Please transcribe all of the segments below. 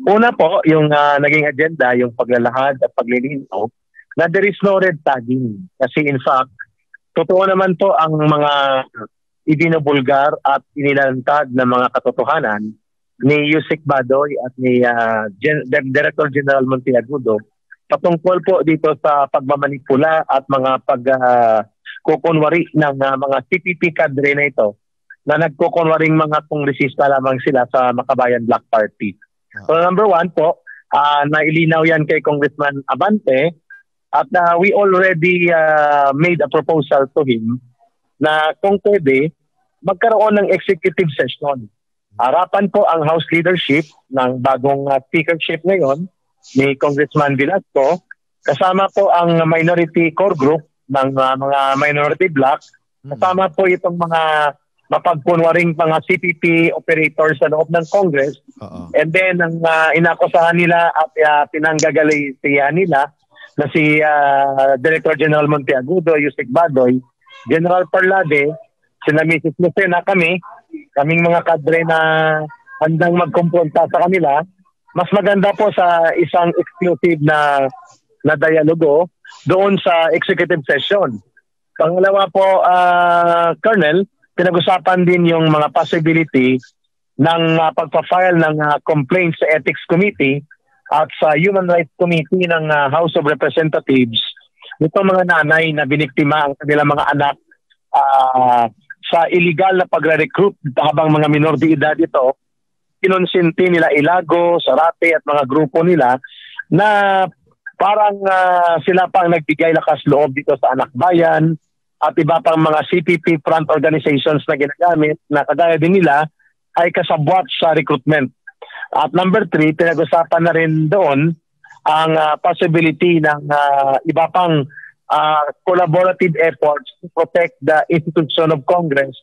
Una po, yung naging agenda, yung paglalahad at paglilinaw, na there is no red tagging. Kasi in fact, totoo naman po ang mga ibinubulgar at inilantad na mga katotohanan ni Yusek Badoy at ni Director General Monteagudo patungkol po dito sa pagmamanipula at mga pagkukunwari ng mga CPP kadre na ito na nagkukunwaring mga kongresista lamang sila sa Makabayan Black Party. So number one po, nailinaw yan kay Congressman Abante at we already made a proposal to him na kung pwede, magkaroon ng executive session. Harapan po ang House leadership ng bagong speakership ngayon ni Congressman Velasco, kasama po ang minority core group ng mga minority bloc, kasama po itong mga mapagkunwaring mga CPP operators sa loob ng Congress. And then ang inakusahan nila at pinanggagalitan nila na si Director General Monteagudo, Yusek Badoy, General Parlade, sina Mrs. Lucena, kaming mga kadre na handang magkumpronta sa kanila. Mas maganda po sa isang exclusive na dialogo doon sa executive session. Pangalawa po, Colonel, pinag-usapan din yung mga possibility ng pagpa-file ng complaints sa Ethics Committee at sa Human Rights Committee ng House of Representatives nitong mga nanay na biniktima ang kanilang mga anak sa illegal na pagre-recruit habang mga minor de edad ito. Kinonsinti nila Ilago, Sarate at mga grupo nila na parang sila pang nagbigay lakas loob dito sa Anak Bayan at iba pang mga CPP front organizations na ginagamit na kagaya din nila ay kasabwat sa recruitment. At number 3, pinag-usapan na rin doon ang possibility ng iba pang collaborative efforts to protect the institution of Congress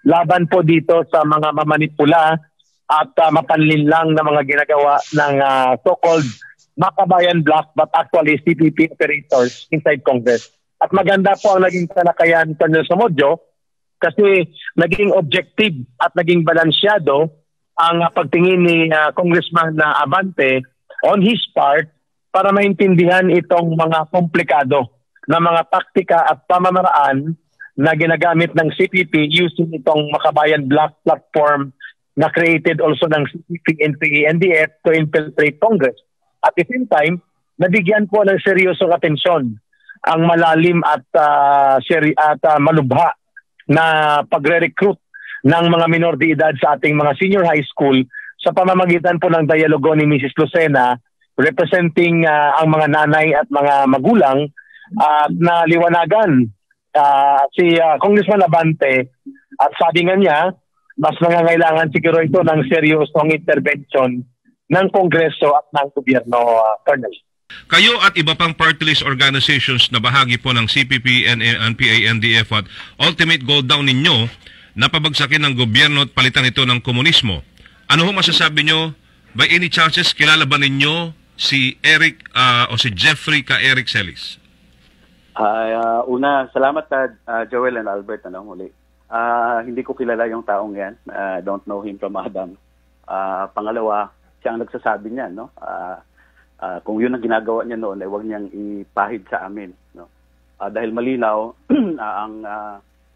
laban po dito sa mga mamanipula at mapanlinlang na mga ginagawa ng so-called Makabayan Bloc but actually CPP operators inside Congress. At maganda po ang naging talakayan, Colonel Somodjo, kasi naging objective at naging balansyado ang pagtingin ni Congressman Abante on his part para maintindihan itong mga komplikado na mga taktika at pamamaraan na ginagamit ng CPP using itong Makabayan Bloc platform na created also ng CPP, NPA, NDF to infiltrate Congress. At the same time, nabigyan po ng seryosong atensyon ang malalim at malubha na pagre-recruit ng mga minor de edad sa ating mga senior high school sa pamamagitan po ng dialogo ni Mrs. Lucena representing ang mga nanay at mga magulang na liwanagan si Congressman Abante at sabi nga niya, mas nangangailangan siguro ito ng seryosong intervention ng Kongreso at ng gobyerno, Colonel. Kayo at iba pang party list organizations na bahagi po ng CPP, NPA, NDF at ultimate goal daw ninyo na pabagsakin ng gobyerno at palitan ito ng komunismo. Ano ho masasabi nyo? By any chances, kilala ba ninyo si Eric o si Jeffrey Eric Celis? Una, salamat Joel and Albert. Muli. Hindi ko kilala yung taong yan. Don't know him from Adam. Pangalawa, siya ang nagsasabi niya. No? Kung yun ang ginagawa niya noon, ay huwag niyang ipahid sa amin. No? Dahil malinaw,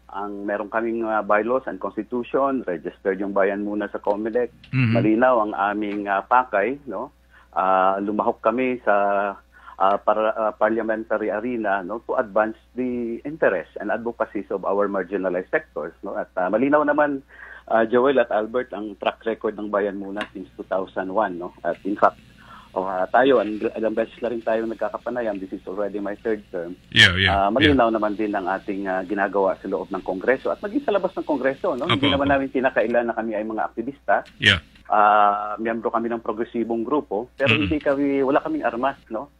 ang meron kaming bylaws and constitution, registered yung bayan muna sa COMELEC. Malinaw ang aming pakay. No? Lumahok kami sa parliamentary arena, no, to advance the interests and advocacies of our marginalized sectors. No? At malinaw naman, Joel at Albert, ang track record ng Bayan Muna since 2001. No? At in fact, tayo, ilang beses na rin tayo nagkakapanayam. This is already my third term. Malinaw naman din ang ating ginagawa sa loob ng Kongreso at maging sa labas ng Kongreso. No? Hindi naman namin tinakailan na kami ay mga aktivista. Miyembro kami ng progresibong grupo, pero wala kaming armas. No?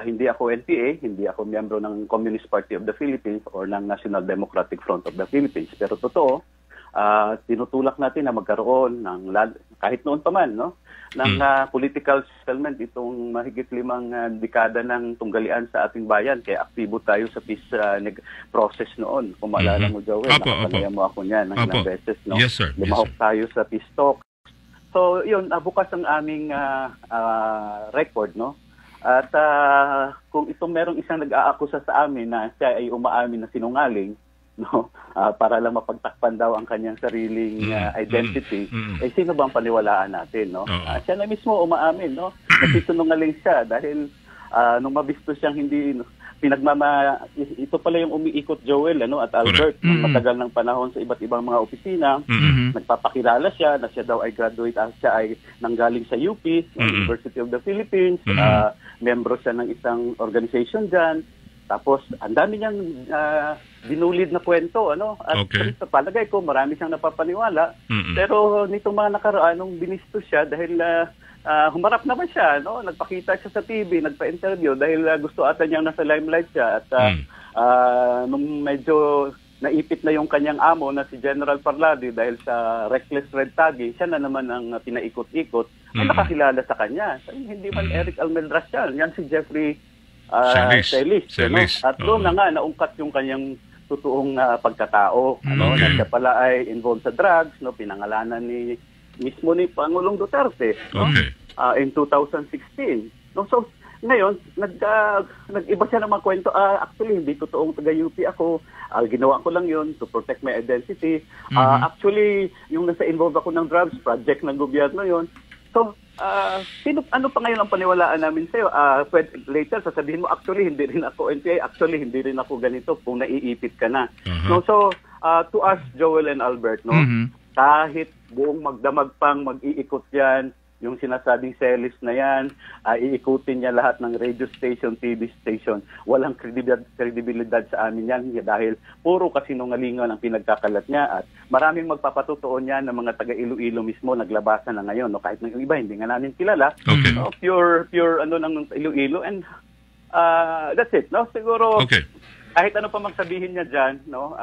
Hindi ako NPA, hindi ako miyembro ng Communist Party of the Philippines or ng National Democratic Front of the Philippines. Pero totoo, tinutulak natin na magkaroon ng, kahit noon pa man, no, ng political settlement itong mahigit 5 dekada ng tunggalian sa ating bayan. Kaya aktibo tayo sa peace process noon. Kung maalala mo, Joel, nakapanayam mo ako niyan ng ilang beses. No? Yes, sir. Lumahok tayo sa peace talk. So, yun, bukas ang aming record, no? At kung itong merong isang nag-aakusa sa amin na siya ay umaamin na sinungaling, no? Para lang mapagtakpan daw ang kanyang sariling identity, eh sino bang paniwalaan natin, no? Siya na mismo umaamin, no? Nagsisinungaling siya dahil nung mabisto siyang hindi ito pala yung umiikot, Joel, ano, at Albert, matagal ng panahon sa iba't ibang mga opisina. Nagpapakilala siya na siya daw ay graduate, siya ay nanggaling sa UP, University of the Philippines, membro siya ng isang organization dyan. Tapos, ang dami niyang dinulid na kwento, ano, at palagay ko, marami siyang napapaniwala. Pero nitong mga nakaraan, nung binisto siya dahil humarap naman siya, no? Nagpakita siya sa TV, nagpa-interview dahil gusto ata niyang nasa limelight siya. At nung medyo naipit na yung kanyang amo na si General Parladi dahil sa reckless red tagging, siya na naman ang pinaikot-ikot, ay nakakilala sa kanya. Hindi man Eric Almendras yan si Jeffrey Celis. At doon na nga, naungkat yung kanyang totoong pagkatao. Ano, na siya pala ay involved sa drugs, no? Pinangalanan mismo ni Pangulong Duterte, no? In 2016. No? So, ngayon, nag-iba siya ng mga kwento. Actually, hindi totoong taga-UP ako. Ginawa ko lang yun to protect my identity. Actually, yung nasa involved ako ng drugs, project ng gobyerno yun. So, ano pa ngayon ang paniwalaan namin sa'yo? Later, sasabihin mo, actually, hindi rin ako NPA. Actually, hindi rin ako ganito kung naiipit ka na. No? So, to us, Joel and Albert, no? Kahit buong magdamag pang mag-iikot yan, yung sinasabing Celis na yan, iikutin niya lahat ng radio station, TV station. Walang kredibilidad sa amin yan dahil puro kasinungalingan ang pinagkakalat niya at maraming magpapatotoo niya ng mga taga-Iloilo mismo naglabasan na ngayon. No? Kahit ng iba, hindi nga namin kilala. No? Pure ano ng Iloilo and that's it. No? Siguro, kahit ano pa magsabihin niya dyan, no?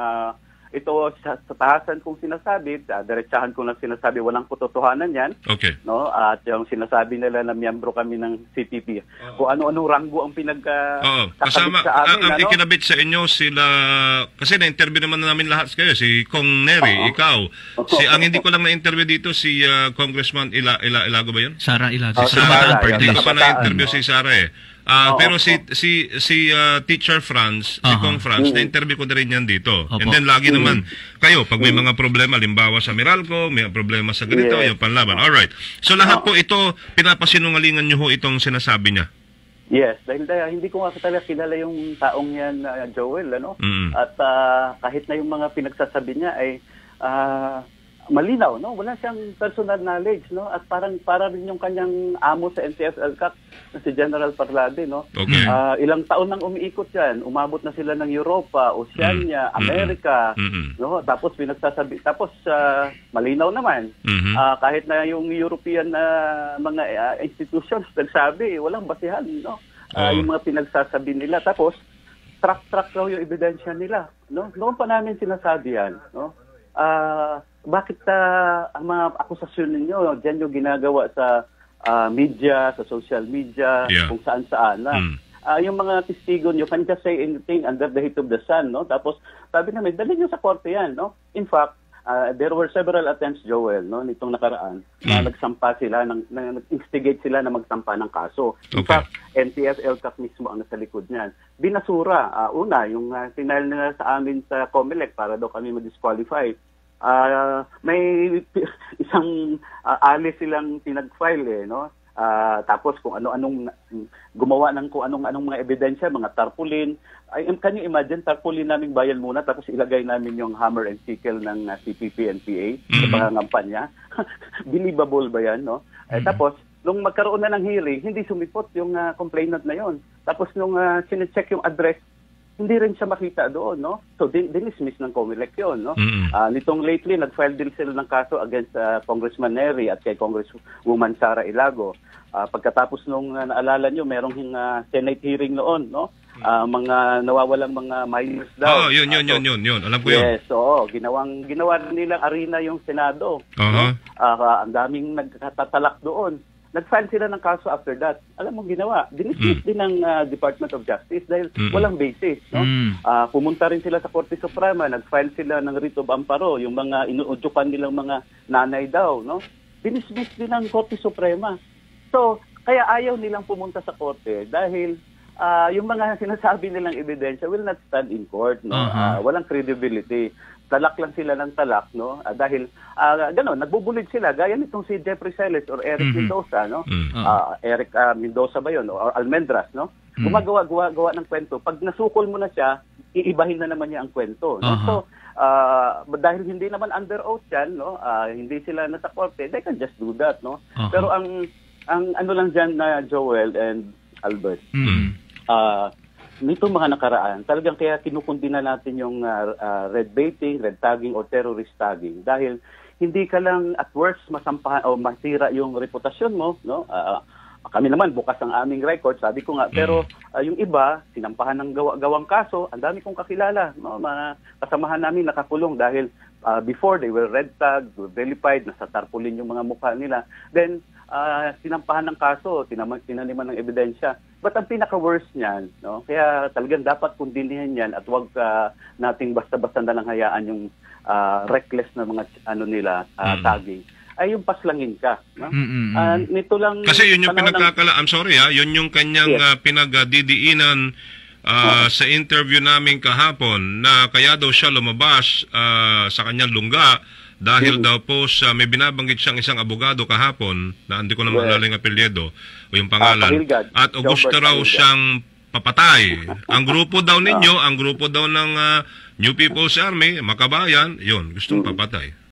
Ito sa tahasan kong sinasabi, diretsahan kong lang sinasabi, walang katotohanan yan. No? At yung sinasabi nila na miyembro kami ng CPP. Kung ano-anong ranggo ang kasama sa amin. Ang ikinabit sa inyo sila, kasi na-interview naman namin lahat kayo, si Kong Neri, ikaw. Ang hindi ko lang na-interview dito, si Congressman Ilago ba yun? Sara Ilago. Hindi ko pa na-interview si Sara eh. Pero si Teacher Franz, si Kong Franz, na-interview ko na rin yan dito. And then lagi naman, kayo, pag may mga problema, limbawa sa Meralco, may problema sa ganito, yung panlaban. Alright. So lahat po ito, pinapasinungalingan nyo ho itong sinasabi niya? Yes, dahil hindi ko nga talaga kilala yung taong yan, Joel, ano? At kahit na yung mga pinagsasabi niya ay malinaw, no? Wala siyang personal knowledge, no? At para rin yung kanyang amo sa NCF-ELCAC na si General Parladi, no? Ilang taon nang umiikot yan. Umabot na sila ng Europa, Oceania, Amerika, no? Tapos pinagsasabi, malinaw naman. Kahit na yung European mga institutions nagsabi, walang basihan, no? Yung mga pinagsasabi nila. Tapos track raw yung ebidensya nila, no? Noon pa namin sinasabi yan, no? Bakit ang mga akusasyon ninyo diyan yung ginagawa sa media, sa social media, kung saan-saan lang. Yung mga testigo nyo can just say anything under the heat of the sun, no? Tapos sabi namin, dalhin nyo sa korte yan, no? In fact, there were several attempts, Joel, no, nitong nakaraan, na nagsampa sila, nag-instigate sila na magsampa ng kaso. In fact, NCF-ELCAC mismo ang nasa likod niyan. Binasura, una, yung final nila sa amin sa COMELEC para daw kami ma-disqualify. May isang alis silang pinag-file, no? Tapos kung ano-anong gumawa ng kung anong mga ebidensya, mga tarpaulin. Can you imagine, tarpaulin naming bayan muna tapos ilagay namin yung hammer and sickle ng CPP-NPA sa pangangampanya. Believable ba yan, no? Tapos nung magkaroon na ng hearing, hindi sumipot yung complainant na yon. Tapos nung sinecheck yung address, hindi rin siya makita doon, no? So, dinismiss ng COMELEC yun, no? Nitong lately, nag-file din sila ng kaso against Congressman Neri at kay Congresswoman Sara Ilago. Pagkatapos nung naalala nyo, merong Senate hearing noon, no? Mga nawawalang mga minors daw. Yun. Alam ko yun. Yes, oo. Ginawa nilang arena yung Senado. No? Ang daming nagtatalak doon. Nag-file sila ng kaso after that. Alam mo ginawa, dinismiss din ng Department of Justice dahil walang basis, no? Pumunta rin sila sa Korte Suprema, nag-file sila ng writ of amparo, yung mga inuudyukan nilang mga nanay daw, no? dinismiss din ng Korte Suprema. So, kaya ayaw nilang pumunta sa korte dahil yung mga sinasabi nilang ebidensya will not stand in court, no? Walang credibility. Talak lang sila ng talak, no? Dahil gano'n, nagbubulig sila gaya nitong si Jeffrey Celes or Eric Mendoza, no? Eric Mendoza ba 'yon or Almendras, no? Gumagawa ng kwento. Pag nasukol mo na siya, iibahin na naman niya ang kwento, no? So, dahil hindi naman under oath 'yan, no? Hindi sila nasa korte, they can just do that, no? Pero ang ano lang diyan na Joel and Albert. Nito mga nakaraan, talagang kaya kinukundina natin yung red baiting, red tagging o terrorist tagging dahil hindi ka lang at worst masampahan o masira yung reputasyon mo, no? Kami naman bukas ang aming record, sabi ko nga, pero yung iba sinampahan ng gawang kaso, ang dami kong kakilala, no? Mga kasamahan namin nakakulong dahil before they were red tagged, were vilified, nasa tarpaulin yung mga mukha nila. Then sinampahan ng kaso, tinaniman ng ebidensya. But ang pinaka-worst niyan, no? Kaya talagang dapat kundinihin yan at wag nating basta-basta na lang hayaan yung reckless na mga tagging. Ay yung paslangin ka. No? Nito lang... Kasi yun yung I'm sorry yun yung kanyang pinagdidiinan sa interview namin kahapon na kaya daw siya lumabas sa kanyang lungga dahil daw po may binabanggit siyang isang abogado kahapon na hindi ko na maalala yung apelyido o yung pangalan at gusto raw siyang papatay. Ang grupo daw ninyo, ang grupo daw ng New People's Army, Makabayan, yun, gustong papatay.